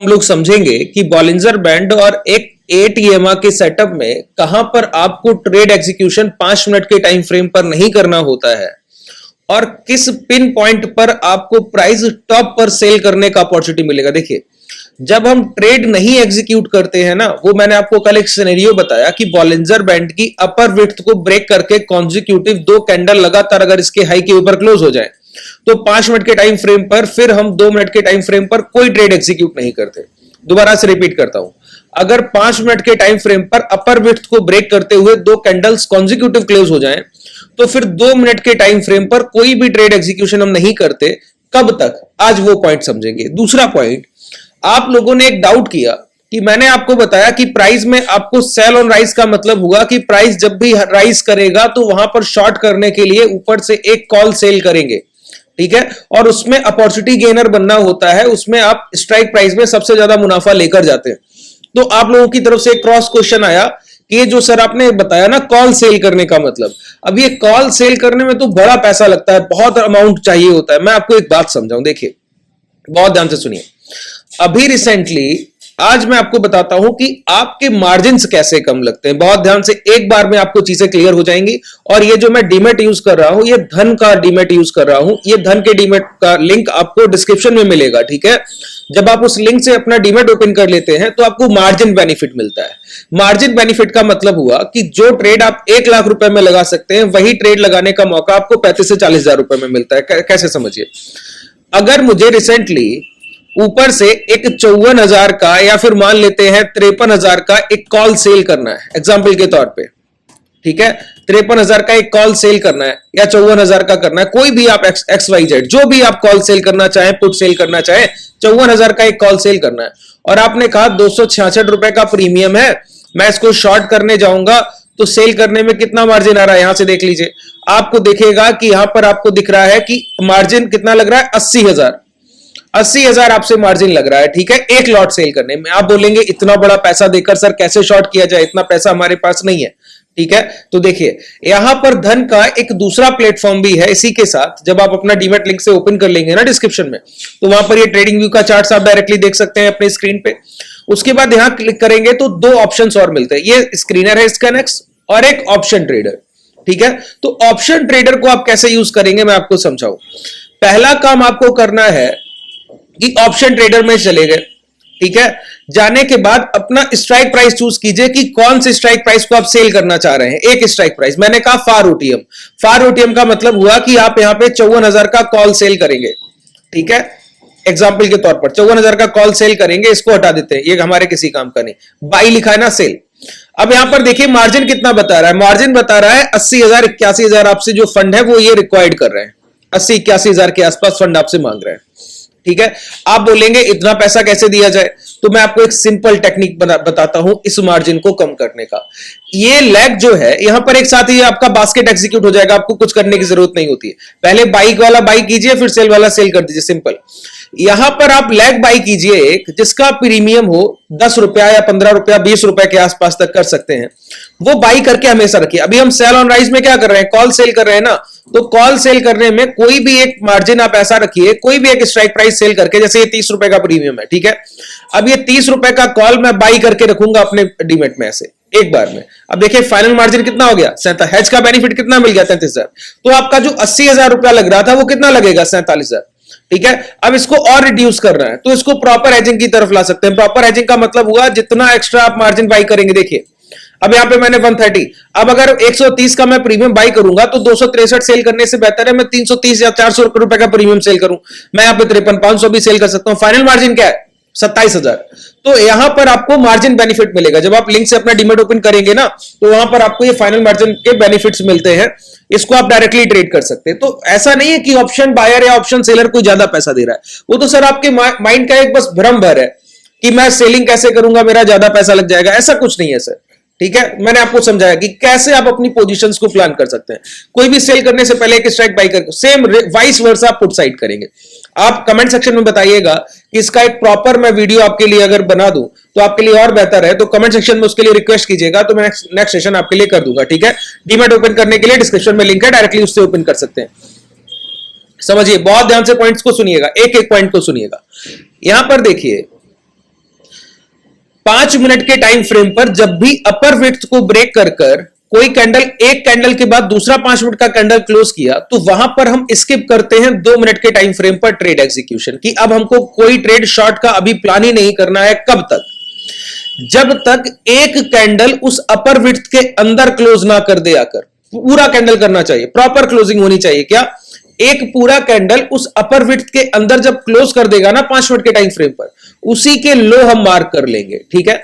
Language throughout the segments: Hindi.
हम लोग समझेंगे कि बॉलिंजर बैंड और एक 8 EMA के सेटअप में कहां पर आपको ट्रेड एग्जीक्यूशन 5 मिनट के टाइम फ्रेम पर नहीं करना होता है और किस पिन पॉइंट पर आपको प्राइस टॉप पर सेल करने का अपॉर्चुनिटी मिलेगा। देखिए, जब हम ट्रेड नहीं एग्जीक्यूट करते हैं ना, वो मैंने आपको कल एक सिनेरियो बताया कि बॉलिंजर बैंड की अपर विड्थ को ब्रेक करके कॉन्जिक्यूटिव 2 कैंडल लगातार अगर इसके हाई के ऊपर क्लोज हो जाए तो 5 मिनट के टाइम फ्रेम पर फिर हम 2 मिनट के टाइम फ्रेम पर कोई ट्रेड एग्जीक्यूट नहीं करते। दोबारा से रिपीट करता हूं, अगर 5 मिनट के टाइम फ्रेम पर अपर विड्थ को ब्रेक करते हुए 2 कैंडल्स कॉन्जिक्यूटिव क्लोज हो जाएं तो फिर 2 मिनट के टाइम फ्रेम पर कोई भी ट्रेड एग्जीक्यूशन हम नहीं करते। कब तक? आज वो पॉइंट समझेंगे। दूसरा पॉइंट, आप लोगों ने एक डाउट किया कि मैंने आपको बताया कि प्राइस में आपको सेल ऑन राइज का मतलब हुआ कि प्राइस जब भी राइज करेगा तो वहां पर शॉर्ट करने के लिए ऊपर से एक कॉल सेल करेंगे, ठीक है, और उसमें अपॉर्चुनिटी गेनर बनना होता है, उसमें आप स्ट्राइक प्राइस में सबसे ज्यादा मुनाफा लेकर जाते हैं। तो आप लोगों की तरफ से एक क्रॉस क्वेश्चन आया कि ये जो सर आपने बताया ना कॉल सेल करने का मतलब, अब ये कॉल सेल करने में तो बड़ा पैसा लगता है, बहुत अमाउंट चाहिए होता है। मैं आपको एक बात समझाऊं, देखिए बहुत ध्यान से सुनिए। अभी रिसेंटली आज मैं आपको बताता हूं कि आपके मार्जिन्स कैसे कम लगते हैं। बहुत ध्यान से, एक बार में आपको चीजें क्लियर हो जाएंगी। और ये जो मैं डीमेट यूज कर रहा हूं, ये धन का डीमेट यूज कर रहा हूं। ये धन के डीमेट का लिंक आपको डिस्क्रिप्शन में मिलेगा, ठीक है। जब आप उस लिंक से अपना डीमेट ओपन कर लेते हैं तो आपको मार्जिन बेनिफिट मिलता है। मार्जिन बेनिफिट का मतलब हुआ कि जो ट्रेड आप 1 लाख रुपए में लगा सकते हैं, वही ट्रेड लगाने का मौका आपको 35 से 40 हजार रुपए में मिलता है। कैसे? समझिए, अगर मुझे रिसेंटली ऊपर से एक 54,000 का या फिर मान लेते हैं 53,000 का एक कॉल सेल करना है एग्जाम्पल के तौर पे, ठीक है, 53,000 का एक कॉल सेल करना है या 54,000 का करना है, कोई भी आप XYZ जो भी आप कॉल सेल करना चाहें, पुट सेल करना चाहें, 54,000 का एक कॉल सेल करना है और आपने कहा 266 रुपए का प्रीमियम है, मैं इसको शॉर्ट करने जाऊंगा तो सेल करने में कितना मार्जिन आ रहा है, यहां से देख लीजिए। आपको दिखेगा कि यहां पर आपको दिख रहा है कि मार्जिन कितना लग रहा है, 80,000 आपसे मार्जिन लग रहा है, ठीक है, एक लॉट सेल करने में। आप बोलेंगे इतना बड़ा पैसा देकर सर कैसे शॉर्ट किया जाए, इतना पैसा हमारे पास नहीं है, ठीक है। तो देखिए, यहां पर धन का एक दूसरा प्लेटफॉर्म भी है इसी के साथ। जब आप अपना डीमैट लिंक से ओपन कर लेंगे ना डिस्क्रिप्शन में, तो वहां पर ये ट्रेडिंग व्यू का चार्ट आप डायरेक्टली देख सकते हैं अपने स्क्रीन पे। उसके बाद यहां क्लिक करेंगे तो 2 ऑप्शंस और मिलते हैं, ये स्क्रीनर है स्कैनएक्स और एक ऑप्शन ट्रेडर, ठीक है। तो ऑप्शन ट्रेडर को आप कैसे यूज करेंगे मैं आपको समझाऊं। पहला काम आपको करना है कि ऑप्शन ट्रेडर में चले गए, ठीक है, जाने के बाद अपना स्ट्राइक प्राइस चूज कीजिए कि कौन से स्ट्राइक प्राइस को आप सेल करना चाह रहे हैं। एक स्ट्राइक प्राइस मैंने कहा फार ओटीएम। फार ओटीएम का मतलब हुआ कि आप यहां पे 54,000 का कॉल सेल करेंगे, ठीक है, एग्जाम्पल के तौर पर 54,000 का कॉल सेल करेंगे। इसको हटा देते हैं, ये हमारे किसी काम का नहीं, बाई लिखा है ना, सेल। अब यहां पर देखिए मार्जिन कितना बता रहा है, मार्जिन बता रहा है 80,000 81,000 आपसे जो फंड है वो ये रिक्वायर्ड कर रहे हैं, 80-81,000 के आसपास फंड आपसे मांग रहे हैं, ठीक है। आप बोलेंगे इतना पैसा कैसे दिया जाए, तो मैं आपको एक सिंपल टेक्निक बताता हूं इस मार्जिन को कम करने का। ये लैग जो है यहां पर एक साथ ही आपका बास्केट एग्जीक्यूट हो जाएगा, आपको कुछ करने की जरूरत नहीं होती है। पहले बाइक वाला बाई कीजिए, फिर सेल वाला सेल कर दीजिए, सिंपल। यहां पर आप लैग बाई कीजिए एक जिसका प्रीमियम हो 10 रुपया या 15 रुपया 20 रुपए के आसपास तक कर सकते हैं, वो बाई करके हमेशा रखिए। अभी हम सेल ऑन राइज में क्या कर रहे हैं, कॉल सेल कर रहे हैं ना, तो कॉल सेल करने में कोई भी एक मार्जिन आप ऐसा रखिए, कोई भी एक स्ट्राइक प्राइस सेल करके, जैसे ये 30 रुपए का प्रीमियम है, ठीक है। अब ये 30 रुपए का कॉल मैं बाई करके रखूंगा अपने डीमेट में ऐसे एक बार में। अब देखिए फाइनल मार्जिन कितना हो गया, 47। हेज का बेनिफिट कितना मिल गया, 33,000। तो आपका जो 80,000 रुपया लग रहा था वो कितना लगेगा, 47,000, ठीक है। अब इसको और रिड्यूस करना है तो इसको प्रॉपर हेजिंग की तरफ ला सकते हैं। प्रॉपर हेजिंग का मतलब हुआ जितना एक्स्ट्रा आप मार्जिन बाई करेंगे, देखिए अब यहां पे मैंने 130, अब अगर 130 का मैं प्रीमियम बाई करूंगा तो 263 सेल करने से बेहतर है मैं 330 या 400 रुपए का प्रीमियम सेल करूं। मैं यहां पे 53-500 भी सेल कर सकता हूं। फाइनल मार्जिन क्या है, 27,000। तो यहां पर आपको मार्जिन बेनिफिट मिलेगा। जब आप लिंक से अपना डीमेट ओपन करेंगे ना, तो वहां पर आपको ये फाइनल मार्जिन के बेनिफिट्स मिलते हैं, इसको आप डायरेक्टली ट्रेड कर सकते हैं। तो ऐसा नहीं है कि ऑप्शन बायर या ऑप्शन सेलर कोई ज्यादा पैसा दे रहा है, वो तो सर आपके माइंड का एक बस भ्रम भर है कि मैं सेलिंग कैसे करूंगा, मेरा ज्यादा पैसा लग जाएगा, ऐसा कुछ नहीं है सर, ठीक है। मैंने आपको समझाया कि कैसे आप अपनी पोजीशंस को प्लान कर सकते हैं। कोई भी सेल करने से पहले एक स्ट्राइक बाई करके सेम वाइस वर्सा आप पुट साइड करेंगे। आप कमेंट सेक्शन में बताइएगा कि इसका एक प्रॉपर मैं वीडियो आपके लिए अगर बना दूं तो आपके लिए और बेहतर है, तो कमेंट सेक्शन में उसके लिए रिक्वेस्ट कीजिएगा, तो मैं नेक्स्ट सेशन आपके लिए कर दूंगा, ठीक है। डीमैट ओपन करने के लिए डिस्क्रिप्शन में लिंक है, डायरेक्टली उससे ओपन कर सकते हैं। समझिए, बहुत ध्यान से पॉइंट्स को सुनिएगा, एक एक पॉइंट को सुनिएगा। यहां पर देखिए 5 मिनट के टाइम फ्रेम पर जब भी अपर विड्थ को ब्रेक कर कर कोई कैंडल, एक कैंडल के बाद दूसरा 5 मिनट का कैंडल क्लोज किया, तो वहां पर हम स्किप करते हैं 2 मिनट के टाइम फ्रेम पर ट्रेड एग्जीक्यूशन की। अब हमको कोई ट्रेड शॉर्ट का अभी प्लान ही नहीं करना है। कब तक? जब तक एक कैंडल उस अपर विड्थ के अंदर क्लोज ना कर दे आकर। पूरा कैंडल करना चाहिए, प्रॉपर क्लोजिंग होनी चाहिए। क्या? एक पूरा कैंडल उस अपर विड्थ के अंदर जब क्लोज कर देगा ना 5 मिनट के टाइम फ्रेम पर, उसी के लो हम मार्क कर लेंगे। ठीक है,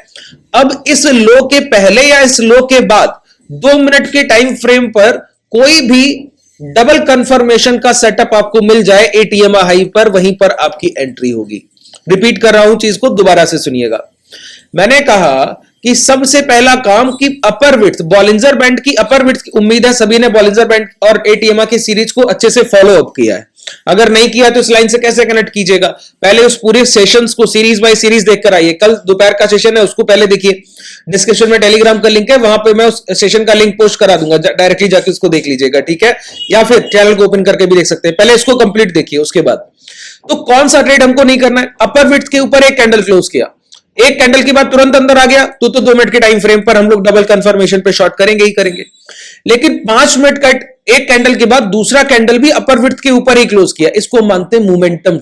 अब इस लो के पहले या इस लो के बाद 2 मिनट के टाइम फ्रेम पर कोई भी डबल कंफर्मेशन का सेटअप आपको मिल जाए एटीएम हाई पर, वहीं पर आपकी एंट्री होगी। रिपीट कर रहा हूं चीज को, दोबारा से सुनिएगा। मैंने कहा कि सबसे पहला काम कि अपर विड्थ, बॉलिंजर बैंड की अपर विड्थ की, उम्मीद है सभी ने बॉलिंजर बैंड और एटीएम की सीरीज को अच्छे से फॉलो अप किया है। अगर नहीं किया तो इस लाइन से कैसे कनेक्ट कीजिएगा? पहले उस पूरे सेशंस को सीरीज बाय सीरीज देखकर आइए। कल दोपहर का सेशन है, उसको पहले देखिए। डिस्क्रिप्शन में टेलीग्राम का लिंक है, वहां पे मैं उस सेशन का लिंक पोस्ट करा दूंगा, डायरेक्टली जाके उसको देख लीजिएगा। ठीक है, या फिर चैनल को ओपन करके भी देख सकते हैं। पहले इसको कंप्लीट देखिए, उसके बाद तो कौन सा ट्रेड हमको नहीं करना है? अपर विड्थ के ऊपर एक कैंडल क्लोज किया, एक कैंडल के बाद तुरंत अंदर आ गया, तो 2 मिनट के टाइम फ्रेम पर हम लोग डबल कंफर्मेशन पे शॉर्ट करेंगे ही करेंगे। लेकिन 5 मिनट का एक कैंडल के बाद दूसरा कैंडल भी अपर विड्थ के ऊपर ही क्लोज किया, इसको मानते हैं मोमेंटम।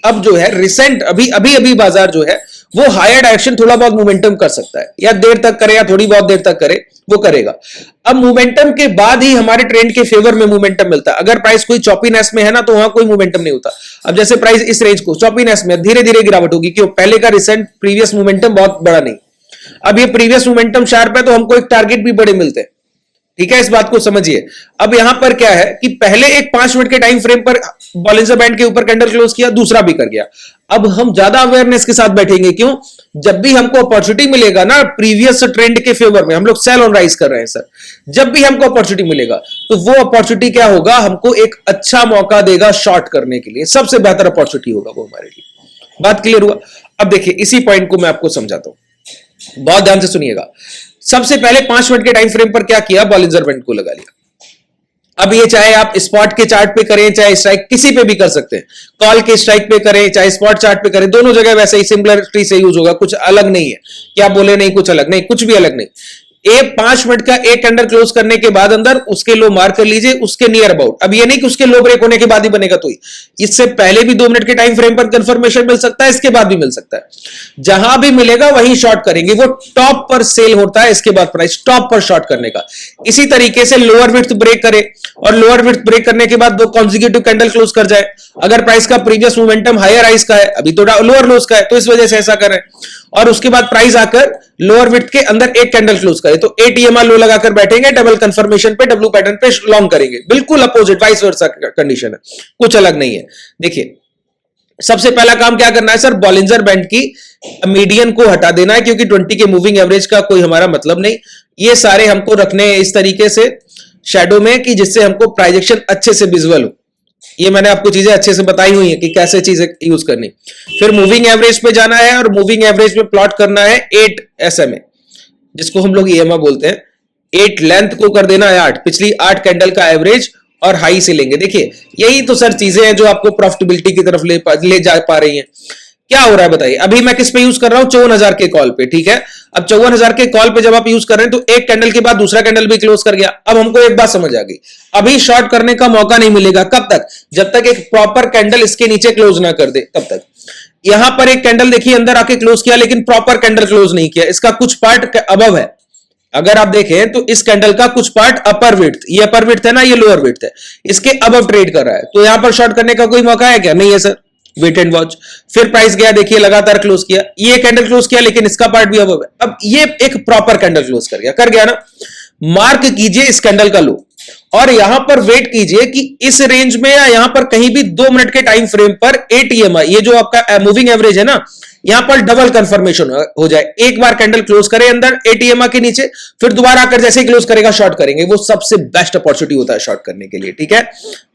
अब जो है रिसेंट अभी बाजार जो है वो हायर डायरेक्शन थोड़ा बहुत मोमेंटम कर सकता है, या देर तक करे या थोड़ी बहुत देर तक करे, वो करेगा। अब मोमेंटम के बाद ही हमारे ट्रेंड के फेवर में मोमेंटम मिलता है। अगर प्राइस कोई चॉपीनेस में है ना, तो वहां कोई मोमेंटम नहीं होता। अब जैसे प्राइस इस रेंज को चॉपीनेस में, धीरे धीरे गिरावट होगी, क्यों? पहले का रिसेंट प्रीवियस मोमेंटम बहुत बड़ा नहीं। अब ये प्रीवियस मोमेंटम शार्प है, तो हमको एक टारगेट भी बड़े मिलते हैं। ठीक है, इस बात को समझिए। अब यहां पर क्या है कि पहले एक 5 मिनट के टाइम फ्रेम पर बॉलिंजर बैंड के ऊपर कैंडल क्लोज किया, दूसरा भी कर गया। अब हम ज्यादा अवेयरनेस के साथ बैठेंगे, क्यों? जब भी हमको अपॉर्चुनिटी मिलेगा ना प्रीवियस ट्रेंड के फेवर में, हम लोग सेल ऑन राइज कर रहे हैं सर, जब भी हमको अपॉर्चुनिटी मिलेगा तो वो अपॉर्चुनिटी क्या होगा? हमको एक अच्छा मौका देगा शॉर्ट करने के लिए, सबसे बेहतर अपॉर्चुनिटी होगा वो हमारे लिए। बात क्लियर हुआ? अब देखिए, इसी पॉइंट को मैं आपको समझाता हूं, बहुत ध्यान से सुनिएगा। सबसे पहले 5 मिनट के टाइम फ्रेम पर क्या किया? बॉलिंजर बैंड को लगा लिया। अब ये चाहे आप स्पॉट के चार्ट पे करें, चाहे स्ट्राइक किसी पे भी कर सकते हैं, कॉल के स्ट्राइक पे करें, चाहे स्पॉट चार्ट पे करें, दोनों जगह वैसे ही सिमिलरिटी से यूज होगा, कुछ अलग नहीं है। क्या बोले? नहीं, कुछ अलग नहीं, कुछ भी अलग नहीं। एक 5 मिनट का एक कैंडल क्लोज करने के बाद अंदर उसके लो मार्क कर लीजिए, उसके नियर अबाउट। अब ये नहीं कि उसके लो ब्रेक होने के बाद ही बनेगा, तो इससे पहले भी 2 मिनट के टाइम फ्रेम पर कंफर्मेशन मिल सकता है, इसके बाद भी मिल सकता है। जहां भी मिलेगा वहीं शॉर्ट करेंगे। वो टॉप पर सेल होता है, इसके बाद प्राइस टॉप पर शॉर्ट करने का। इसी तरीके से लोअर विड्थ ब्रेक करे, और लोअर विड्थ ब्रेक करने के बाद 2 कॉन्जिक्यूटिव कैंडल क्लोज कर जाए। अगर प्राइस का प्रीवियस मोमेंटम हायर हाइज का है, अभी तो लोअर लोज का है, तो इस वजह से ऐसा कर रहे हैं। और उसके बाद प्राइस आकर लोअर विड्थ के अंदर एक कैंडल क्लोज करे, तो एटीएमआर लो लगाकर बैठेंगे, डबल कंफर्मेशन पे डब्ल्यू पैटर्न पे लॉन्ग करेंगे। बिल्कुल अपोजिट, वाइस वर्सा कंडीशन है, कुछ अलग नहीं है। देखिए, सबसे पहला काम क्या करना है सर? बॉलिंजर बैंड की मीडियन को हटा देना है, क्योंकि 20 के मूविंग एवरेज का कोई हमारा मतलब नहीं। ये सारे हमको रखने हैं इस तरीके से शैडो में, कि जिससे हमको प्राइजेक्शन अच्छे से विजुअल हो। ये मैंने आपको चीजें अच्छे से बताई हुई हैं कि कैसे चीजें यूज करनी। फिर मूविंग एवरेज पे जाना है, और मूविंग एवरेज में प्लॉट करना है 8 SMA, जिसको हम लोग EMA बोलते हैं। 8 लेंथ को कर देना है 8, पिछली 8 कैंडल का एवरेज और हाई से लेंगे। देखिए, यही तो सर चीजें हैं जो आपको प्रॉफिटेबिलिटी की तरफ ले जा पा रही हैं। क्या हो रहा है बताइए? अभी मैं किस पे यूज कर रहा हूं? 54,000 के कॉल पे। ठीक है, अब 54,000 के कॉल पे जब आप यूज कर रहे हैं, तो एक कैंडल के बाद दूसरा कैंडल भी क्लोज कर गया। अब हमको एक बात समझ आ गई, अभी शॉर्ट करने का मौका नहीं मिलेगा। कब तक? जब तक एक प्रॉपर कैंडल इसके नीचे क्लोज ना कर दे, तब तक। यहां पर एक कैंडल देखिए अंदर आके क्लोज किया, लेकिन प्रॉपर कैंडल क्लोज नहीं किया, इसका कुछ पार्ट अबव है। अगर आप देखें तो इस कैंडल का कुछ पार्ट अपर विड्थ, ये अपर विड्थ है ना, ये लोअर विड्थ है, इसके अबव ट्रेड कर रहा है, तो यहां पर शॉर्ट करने का कोई मौका है क्या? नहीं है सर। Wait and watch. फिर प्राइस गया, देखिए लगातार क्लोज किया, ये कैंडल क्लोज किया, लेकिन इसका पार्ट भी अबव है। अब ये एक प्रॉपर कैंडल क्लोज कर गया ना। मार्क कीजिए इस कैंडल का लो, और यहां पर वेट कीजिए कि इस रेंज में या यहां पर कहीं भी 2 मिनट के टाइम फ्रेम पर एटीएमआई, ये जो आपका मूविंग एवरेज है ना, यहां पर डबल कंफर्मेशन हो जाए। एक बार कैंडल क्लोज करे अंदर एटीएमआई के नीचे, फिर दोबारा आकर जैसे ही क्लोज करेगा शॉर्ट करेंगे। वो सबसे बेस्ट अपॉर्चुनिटी होता है शॉर्ट करने के लिए। ठीक है,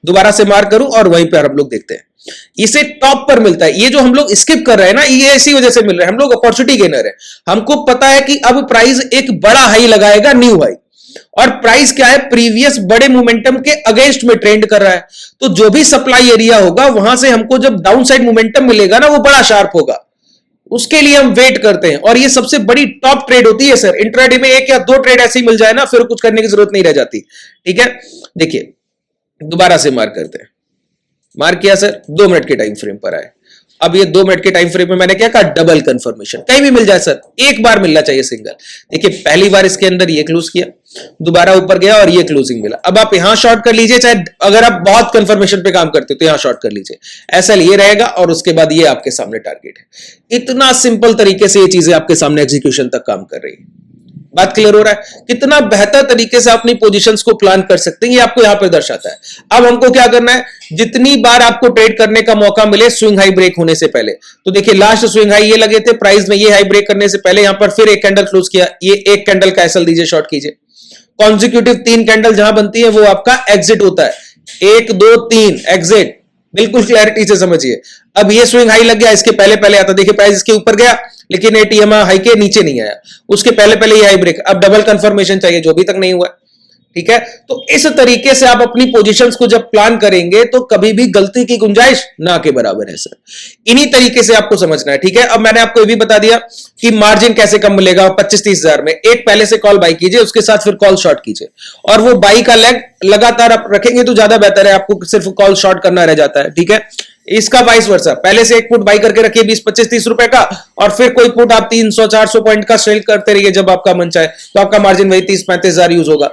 दोबारा से मार्क करूं और वहीं पर हम लोग देखते हैं, इसे टॉप पर मिलता है। ये जो हम लोग स्किप कर रहे हैं ना, ये इसी वजह से मिल रहा है। हम लोग अपॉर्चुनिटी गेनर है, हमको पता है कि अब प्राइस एक बड़ा हाई लगाएगा, न्यू हाई, और प्राइस क्या है? प्रीवियस बड़े मोमेंटम के अगेंस्ट में ट्रेंड कर रहा है। तो जो भी सप्लाई एरिया होगा, वहां से हमको जब डाउन साइड मोमेंटम मिलेगा ना, वो बड़ा शार्प होगा, उसके लिए हम वेट करते हैं, और ये सबसे बड़ी टॉप ट्रेड होती है सर। इंट्राडे में एक या दो ट्रेड ऐसी मिल जाए ना, फिर कुछ करने की जरूरत नहीं रह जाती। ठीक है, देखिए दोबारा से मार्क करते हैं। मार्क किया सर, 2 मिनट के टाइम फ्रेम पर आए। अब ये 2 मिनट के टाइम फ्रेम में मैंने क्या कहा, डबल कंफर्मेशन कहीं भी मिल जाए सर, एक बार मिलना चाहिए सिंगल। देखिए पहली बार इसके अंदर ये क्लोज किया, दोबारा ऊपर गया और ये क्लोजिंग मिला। अब आप यहां शॉर्ट कर लीजिए, चाहे अगर आप बहुत कंफर्मेशन पे काम करते हो तो यहां शॉर्ट कर लीजिए, ऐसा ये रहेगा और उसके बाद ये आपके सामने टारगेट है। इतना सिंपल तरीके से ये चीजें आपके सामने एग्जीक्यूशन तक काम कर रही है। बात क्लियर हो रहा है? कितना बेहतर तरीके से अपनी पोजीशंस को प्लान कर सकते हैं, ये आपको यहां पे दर्शाता है। अब हमको क्या करना है, जितनी बार आपको ट्रेड करने का मौका मिले स्विंग हाई ब्रेक होने से पहले, तो देखिए लास्ट स्विंग हाई ये लगे थे प्राइस में, ये हाई ब्रेक करने से पहले यहां पर फिर एक कैंडल क्लोज किया, ये एक कैंडल का एसएल दीजिए, शॉर्ट कीजिए। कॉन्जिक्यूटिव 3 कैंडल जहां बनती है वो आपका एग्जिट होता है, 1 2 3 एग्जिट, बिल्कुल क्लैरिटी से समझिए। अब ये स्विंग हाई लग गया, इसके पहले पहले आता, देखिए प्राइस इसके ऊपर गया लेकिन एटीएम हाई के नीचे नहीं आया, उसके पहले पहले ये हाई ब्रेक। अब डबल कंफर्मेशन चाहिए जो अभी तक नहीं हुआ। ठीक है, तो इस तरीके से आप अपनी पोजीशंस को जब प्लान करेंगे तो कभी भी गलती की गुंजाइश ना के बराबर है सर। इन्हीं तरीके से आपको समझना है। ठीक है, अब मैंने आपको ये भी बता दिया कि मार्जिन कैसे कम मिलेगा 25-30 हजार में। एक पहले से कॉल बाई कीजिए, उसके साथ फिर कॉल शॉर्ट कीजिए, और वो बाई का लेग लगातार आप रखेंगे तो ज्यादा बेहतर है, आपको सिर्फ कॉल शॉर्ट करना रह जाता है। ठीक है, इसका वाइस वर्सा, पहले से एक पुट बाई करके रखिए 20-25-30 रुपए का, और फिर कोई पुट आप 300-400 पॉइंट का सेल करते रहिए जब आपका मन चाहे, तो आपका मार्जिन वही 30-35 हजार यूज होगा।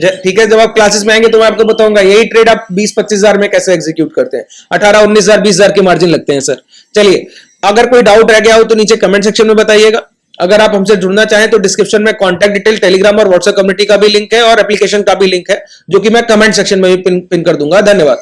ठीक है, जब आप क्लासेस में आएंगे तो मैं आपको बताऊंगा यही ट्रेड आप 20-25 हजार में कैसे एग्जीक्यूट करते हैं। 18-19 हजार 20 हजार के मार्जिन लगते हैं सर। चलिए, अगर कोई डाउट रह गया हो तो नीचे कमेंट सेक्शन में बताइएगा। अगर आप हमसे जुड़ना चाहें तो डिस्क्रिप्शन में कॉन्टैक्ट डिटेल, टेलीग्राम और व्हाट्सएप कम्युनिटी का भी लिंक है, और एप्लीकेशन का भी लिंक है, जो कि मैं कमेंट सेक्शन में भी पिन कर दूंगा। धन्यवाद।